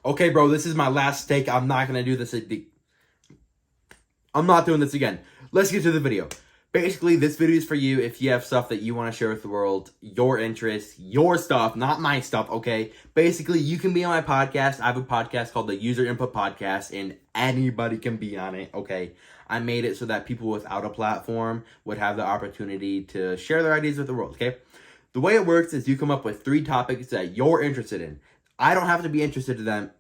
Okay, bro, this is my last take. I'm not going to do this. I'm not doing this again. Let's get to the video. Basically, this video is for you if you have stuff that you want to share with the world, your interests, your stuff, not my stuff, okay? Basically, you can be on my podcast. I have a podcast called the User Input Podcast, and anybody can be on it, okay? I made it so that people without a platform would have the opportunity to share their ideas with the world, okay? The way it works is you come up with 3 topics that you're interested in. I don't have to be interested in them.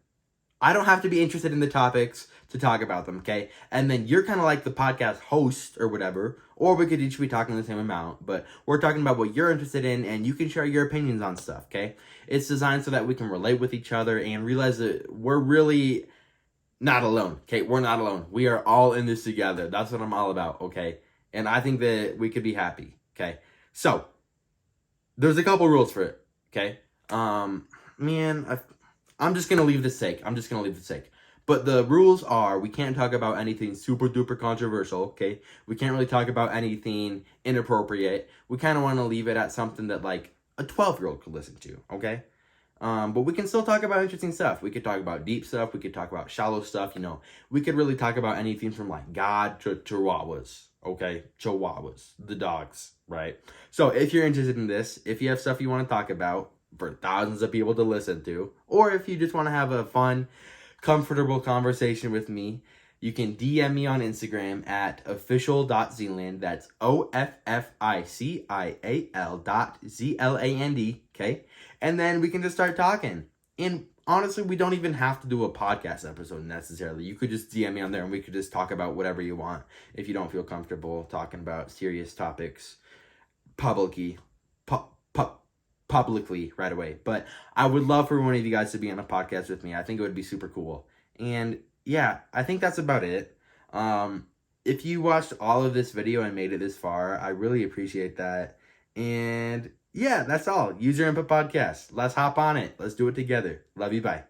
I don't have to be interested in the topics to talk about them, okay? And then you're kind of like the podcast host or whatever, or we could each be talking the same amount, but we're talking about what you're interested in, and you can share your opinions on stuff, okay? It's designed so that we can relate with each other and realize that we're really not alone, okay? We're not alone. We are all in this together. That's what I'm all about, okay? And I think that we could be happy, okay? So, there's a couple rules for it, okay? I'm just going to leave this sake. But the rules are we can't talk about anything super duper controversial, okay? We can't really talk about anything inappropriate. We kind of want to leave it at something that like a 12-year-old could listen to, okay? But we can still talk about interesting stuff. We could talk about deep stuff. We could talk about shallow stuff, you know. We could really talk about anything from like God to chihuahuas, okay? Chihuahuas, the dogs, right? So if you're interested in this, if you have stuff you want to talk about for thousands of people to listen to, or if you just want to have a fun, comfortable conversation with me, you can DM me on Instagram at official.zealand. That's OFFICIAL.ZLAND, okay? And then we can just start talking. And honestly, we don't even have to do a podcast episode necessarily. You could just DM me on there and we could just talk about whatever you want if you don't feel comfortable talking about serious topics publicly right away. But I would love for one of you guys to be on a podcast with me. I think it would be super cool. And yeah, I think that's about it. If you watched all of this video and made it this far, I really appreciate that. And yeah, that's all. User Input Podcast. Let's hop on it. Let's do it together. Love you. Bye.